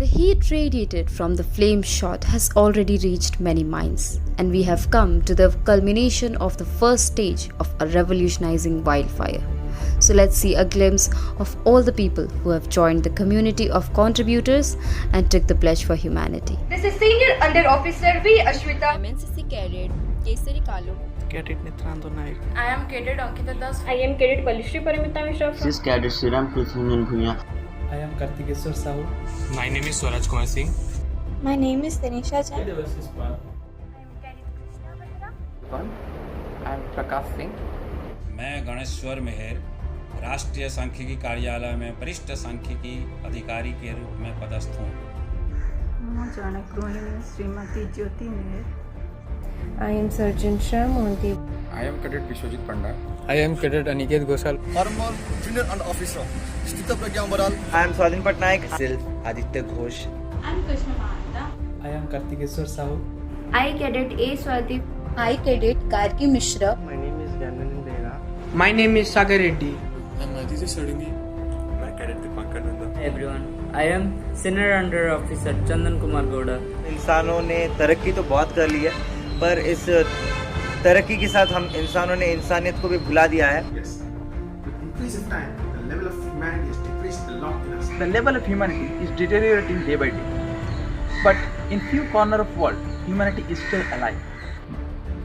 The heat radiated from the flame shot has already reached many minds, and we have come to the culmination of the first stage of a revolutionizing wildfire. So let's see a glimpse of all the people who have joined the community of contributors and took the pledge for humanity. This is Senior Under Officer V. Ashwita. MNCC Cadet Kesari Kalu. Cadet Nitrando Naik. I am Cadet Ankita Das. I am Cadet Palishri Paramita Mishra. This is Cadet Sriram Prithunjan Bhuya. I am Kartikeshwar Sahu. My name is Swaraj Kumar Singh. My name is Tanisha Chan. I am Prakash Singh. मैं गणेश्वर मेहर राष्ट्रीय सांख्यिकी कार्यालय में वरिष्ठ सांख्यिकी अधिकारी के रूप में पदस्थ हूँ। मैं जन गृहिणी श्रीमती ज्योति मेहर. I am Surgeon Shah Monti. I am Cadet Vishwajit Panda. I am Cadet Aniket Gosal. Former Junior Under Officer Sthita Pragya Moral. I am Swadhin Patnaik. Self Aditya Ghosh. I am Krishna Mahanta. I am Kartikeshwar Sahu. I Cadet A Swati. I Cadet Karki Mishra. My name is Jananin Dega. My name is Sagar Reddy. I am Aditya Sadangi. I am Cadet Dipankar Nanda. Hey everyone, I am Senior Under Officer Chandan Kumar Gowda. इंसानों ने तरक्की तो बहुत कर ली है, पर इस तरक्की के साथ हम इंसानों ने इंसानियत को भी भुला दिया है. Yes. With increase in time, the level of humanity has decreased a lot in us. The level of humanity is deteriorating day by day. But in few corners of world, humanity is still alive.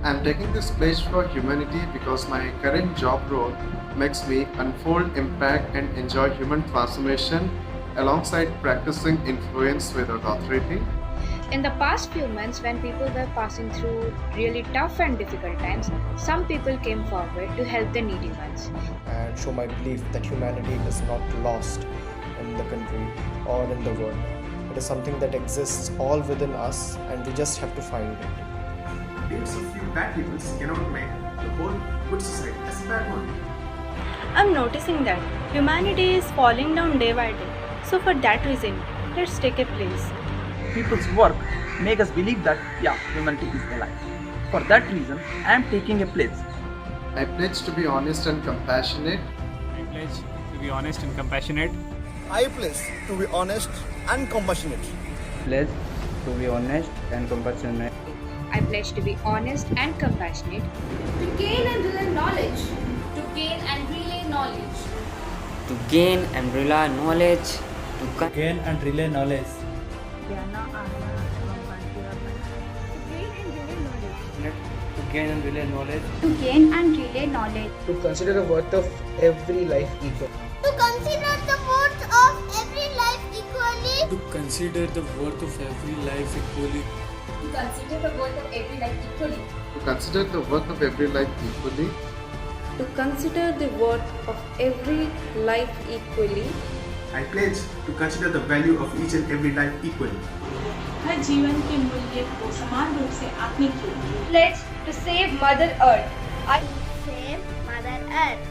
I am taking this pledge for humanity because my current job role makes me unfold impact and enjoy human transformation alongside practicing influence without authority. In the past few months, when people were passing through really tough and difficult times, some people came forward to help the needy ones. And show my belief that humanity is not lost in the country or in the world. It is something that exists all within us and we just have to find it. Deeds of few bad people cannot make the whole good society as a bad one. I'm noticing that humanity is falling down day by day. So for that reason, let's take a place. People's work make us believe that humanity is alive. For that reason, I am taking a pledge. I pledge to be honest and compassionate. I pledge to be honest and compassionate. I pledge to be honest and compassionate. Pledge to be honest and compassionate. I pledge to be honest and compassionate. To gain and relay knowledge. To gain and relay knowledge. To gain and relay knowledge. To gain and relay knowledge. To gain and relay knowledge. To gain and relay knowledge. To consider the worth of every life equal. To consider the worth of every life equally. To consider the worth of every life equally. To consider the worth of every life equally. To consider the worth of every life equally. To consider the worth of every life equally. I pledge to consider the value of each and every life equally. हर जीवन के मूल्य को समान रूप से आंकने की. Pledge to save Mother Earth. I save Mother Earth.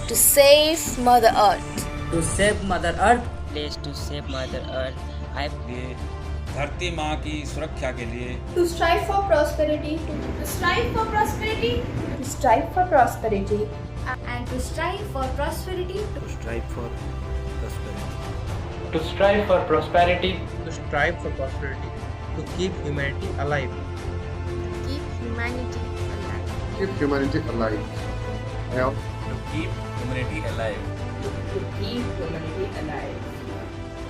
To save Mother Earth. To save Mother Earth. Pledge to save Mother Earth. I pledge. धरती माँ की सुरक्षा के लिए. To strive for prosperity. To strive for prosperity. To strive for prosperity. And to strive for prosperity. To strive for prosperity. To strive for prosperity. To strive for prosperity. To keep humanity alive. Keep humanity alive. Keep humanity alive. To keep humanity alive. To keep humanity alive.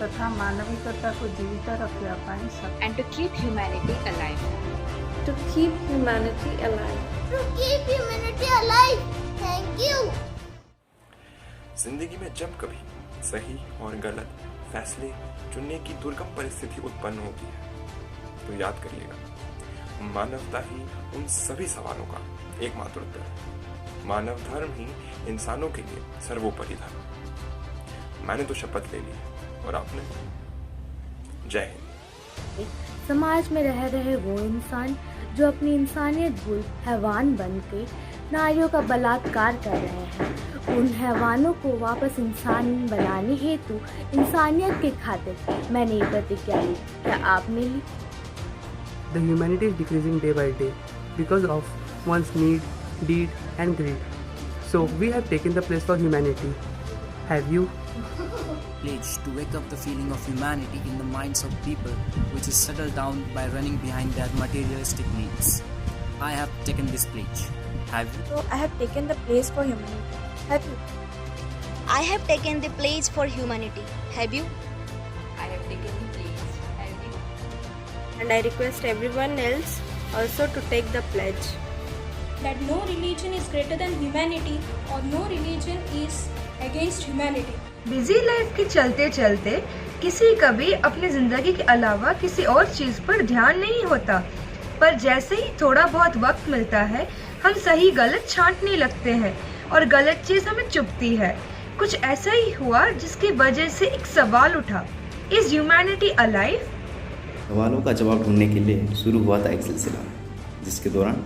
तथा मानविकता को जीवित रखा पाए सब. And to keep humanity alive. To keep humanity alive. To keep humanity alive. Thank you. जिंदगी में जब कभी सही और गलत फैसले चुनने की दुर्गम परिस्थिति उत्पन्न होती है तो याद करिएगा, मानवता ही उन सभी सवालों का एकमात्र उत्तर है. मानव धर्म ही इंसानों के लिए सर्वोपरि धर्म. मैंने तो शपथ ले ली और आपने. जय हिंद. समाज में रह रहे वो इंसान जो अपनी इंसानियत भूल हैवान बन के नारियों का बलात्कार कर रहे हैं, उन हैवानों को वापस इंसान बनाने हेतु इंसानियत के खातिर मैंने ये प्रतिज्ञा ली. क्या आपने ली? The humanity is decreasing day by day because of one's need, deed and greed. So we have taken the place for humanity. Have you? pledge to wake up the feeling of humanity in the minds of people, which is settled down by running behind their materialistic needs. I have taken this pledge. Have you? So I have taken the place for humanity. Have you? I have taken the pledge for humanity. Have you? I have taken the pledge. Have you? And I request everyone else also to take the pledge. That no religion is greater than humanity or no religion is against humanity. Busy life के चलते चलते किसी का भी अपनी जिंदगी के अलावा किसी और चीज पर ध्यान नहीं होता, पर जैसे ही थोड़ा बहुत वक्त मिलता है हम सही गलत छांटने लगते हैं और गलत चीज हमें चुभती है। कुछ ऐसा ही हुआ जिसकी वजह से एक सवाल उठा, इज ह्यूमैनिटी अलाइव? सवालों का जवाब ढूंढने के लिए शुरू हुआ था एक सिलसिला, जिसके दौरान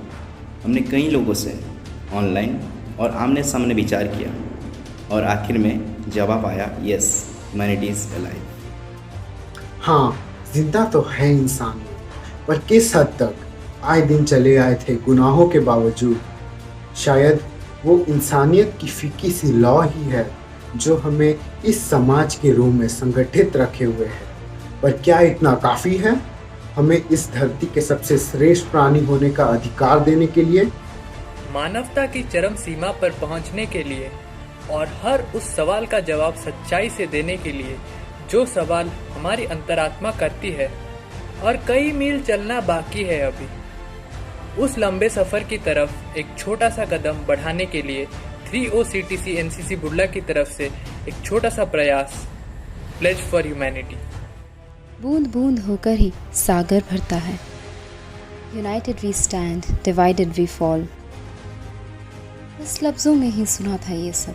हमने कई लोगों से ऑनलाइन और आमने सामने विचार किया और आखिर में जवाब आया, यस, ह्यूमैनिटी इज अलाइव। हाँ, जिंदा तो है इंसान, पर किस हद तक आए दिन चले आए थे गुनाहों के बावजूद। शायद वो इंसानियत की फीकी सी लौ ही है जो हमें इस समाज के रूप में संगठित रखे हुए है। पर क्या इतना काफ़ी है हमें इस धरती के सबसे श्रेष्ठ प्राणी होने का अधिकार देने के लिए? मानवता की चरम सीमा पर पहुंचने के लिए और हर उस सवाल का जवाब सच्चाई से देने के लिए जो सवाल हमारी अंतरात्मा करती है, और कई मील चलना बाकी है अभी। उस लंबे सफ़र की तरफ एक छोटा सा कदम बढ़ाने के लिए 3OCTC NCC बुर्ला की तरफ से एक छोटा सा प्रयास, प्लेज फॉर ह्यूमैनिटी। बूंद बूंद होकर ही सागर भरता है। United we stand, divided we fall. बस लफ्ज़ों में ही सुना था ये सब,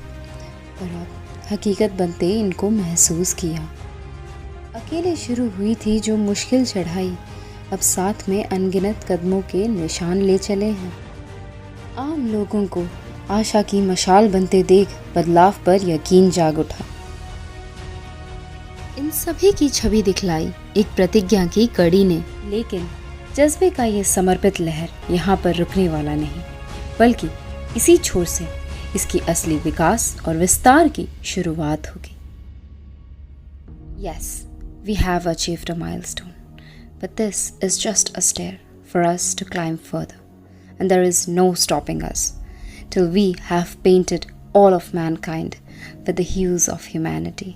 पर अब हकीकत बनते इनको महसूस किया। अकेले शुरू हुई थी जो मुश्किल चढ़ाई, अब साथ में अनगिनत कदमों के निशान ले चले हैं। आम लोगों को आशा की मशाल बनते देख बदलाव पर यकीन जाग उठा। इन सभी की छवि दिखलाई एक प्रतिज्ञा की कड़ी ने, लेकिन जज्बे का ये समर्पित लहर यहाँ पर रुकने वाला नहीं, बल्कि इसी छोर से इसकी असली विकास और विस्तार की शुरुआत होगी। Yes, we have achieved a milestone, but this is just a stair for us to climb further, and there is no stopping us till we have painted all of mankind with the hues of humanity.